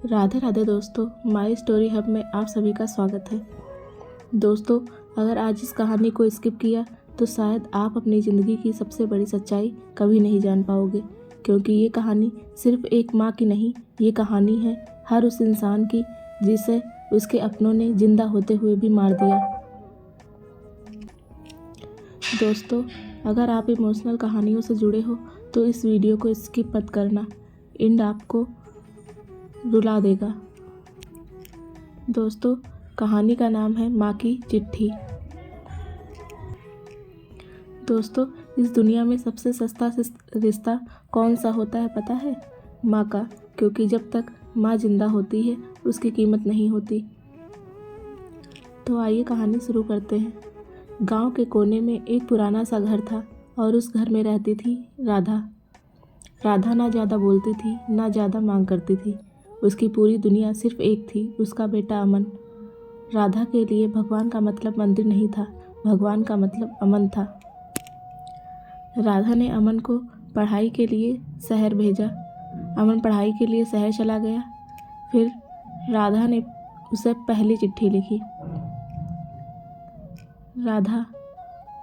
राधे राधे दोस्तों, my story hub में आप सभी का स्वागत है। दोस्तों, अगर आज इस कहानी को स्किप किया तो शायद आप अपनी ज़िंदगी की सबसे बड़ी सच्चाई कभी नहीं जान पाओगे, क्योंकि ये कहानी सिर्फ एक माँ की नहीं, ये कहानी है हर उस इंसान की जिसे उसके अपनों ने जिंदा होते हुए भी मार दिया। दोस्तों, अगर आप इमोशनल कहानियों से जुड़े हो तो इस वीडियो को स्किप मत करना, एंड आपको रुला देगा। दोस्तों, कहानी का नाम है माँ की चिट्ठी। दोस्तों, इस दुनिया में सबसे सस्ता रिश्ता कौन सा होता है पता है? माँ का, क्योंकि जब तक माँ जिंदा होती है उसकी कीमत नहीं होती। तो आइए कहानी शुरू करते हैं। गांव के कोने में एक पुराना सा घर था और उस घर में रहती थी राधा। राधा ना ज़्यादा बोलती थी, ना ज़्यादा मांग करती थी। उसकी पूरी दुनिया सिर्फ एक थी, उसका बेटा अमन। राधा के लिए भगवान का मतलब मंदिर नहीं था, भगवान का मतलब अमन था। राधा ने अमन को पढ़ाई के लिए शहर भेजा। अमन पढ़ाई के लिए शहर चला गया। फिर राधा ने उसे पहली चिट्ठी लिखी। राधा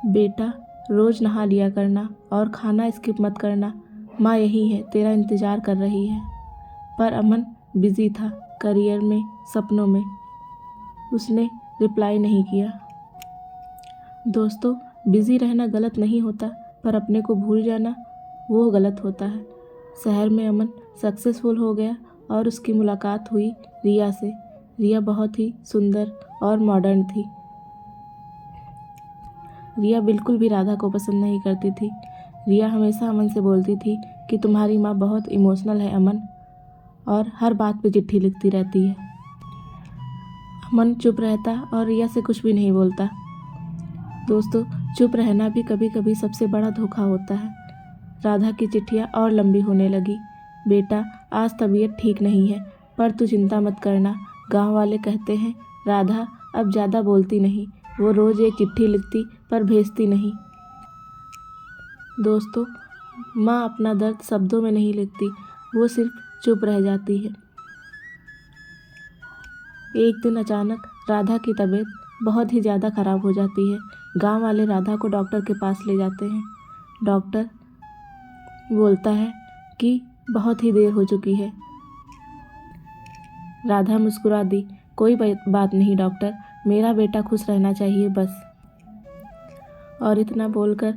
बेटा, रोज़ नहा लिया करना और खाना स्किप मत करना, माँ यही है, तेरा इंतज़ार कर रही है। पर अमन बिजी था, करियर में, सपनों में। उसने रिप्लाई नहीं किया। दोस्तों, बिजी रहना गलत नहीं होता, पर अपने को भूल जाना वो गलत होता है। शहर में अमन सक्सेसफुल हो गया और उसकी मुलाकात हुई रिया से। रिया बहुत ही सुंदर और मॉडर्न थी। रिया बिल्कुल भी राधा को पसंद नहीं करती थी। रिया हमेशा अमन से बोलती थी कि तुम्हारी माँ बहुत इमोशनल है अमन, और हर बात पे चिट्ठी लिखती रहती है। अमन चुप रहता और रिया से कुछ भी नहीं बोलता। दोस्तों, चुप रहना भी कभी कभी सबसे बड़ा धोखा होता है। राधा की चिट्ठियाँ और लंबी होने लगी। बेटा, आज तबीयत ठीक नहीं है, पर तू चिंता मत करना। गांव वाले कहते हैं राधा अब ज़्यादा बोलती नहीं, वो रोज़ एक चिट्ठी लिखती पर भेजती नहीं। दोस्तों, माँ अपना दर्द शब्दों में नहीं लिखती, वो सिर्फ चुप रह जाती है। एक दिन अचानक राधा की तबीयत बहुत ही ज़्यादा ख़राब हो जाती है। गांव वाले राधा को डॉक्टर के पास ले जाते हैं। डॉक्टर बोलता है कि बहुत ही देर हो चुकी है। राधा मुस्कुरा दी, कोई बात नहीं डॉक्टर, मेरा बेटा खुश रहना चाहिए बस। और इतना बोलकर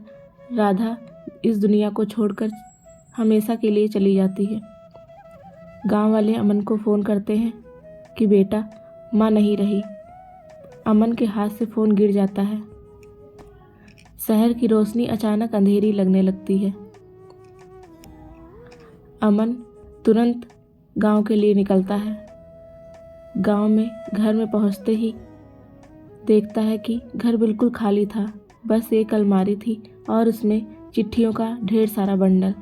राधा इस दुनिया को छोड़कर हमेशा के लिए चली जाती है। गांव वाले अमन को फ़ोन करते हैं कि बेटा, माँ नहीं रही। अमन के हाथ से फ़ोन गिर जाता है। शहर की रोशनी अचानक अंधेरी लगने लगती है। अमन तुरंत गांव के लिए निकलता है। गांव में घर में पहुंचते ही देखता है कि घर बिल्कुल खाली था, बस एक अलमारी थी और उसमें चिट्ठियों का ढेर सारा बंडल।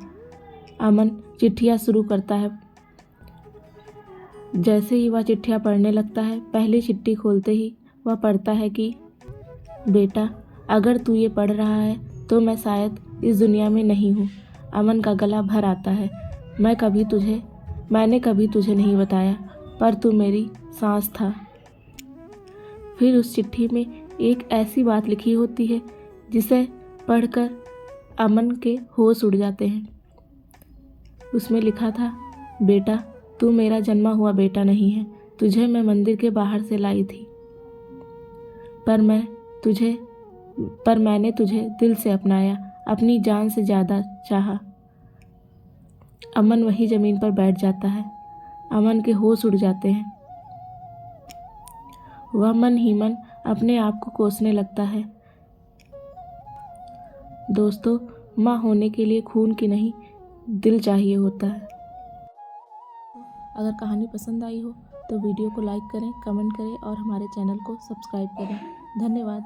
अमन चिट्ठियाँ शुरू करता है। जैसे ही वह चिट्ठियाँ पढ़ने लगता है, पहली चिट्ठी खोलते ही वह पढ़ता है कि बेटा, अगर तू ये पढ़ रहा है तो मैं शायद इस दुनिया में नहीं हूँ। अमन का गला भर आता है। मैंने कभी तुझे नहीं बताया, पर तू मेरी सांस था। फिर उस चिट्ठी में एक ऐसी बात लिखी होती है जिसे पढ़कर अमन के होश उड़ जाते हैं। उसमें लिखा था, बेटा, तू मेरा जन्मा हुआ बेटा नहीं है, तुझे मैं मंदिर के बाहर से लाई थी, पर मैंने तुझे दिल से अपनाया, अपनी जान से ज़्यादा चाहा। अमन वही ज़मीन पर बैठ जाता है। अमन के होश उड़ जाते हैं। वह मन ही मन अपने आप को कोसने लगता है। दोस्तों, माँ होने के लिए खून की नहीं, दिल चाहिए होता है। अगर कहानी पसंद आई हो तो वीडियो को लाइक करें, कमेंट करें और हमारे चैनल को सब्सक्राइब करें। धन्यवाद।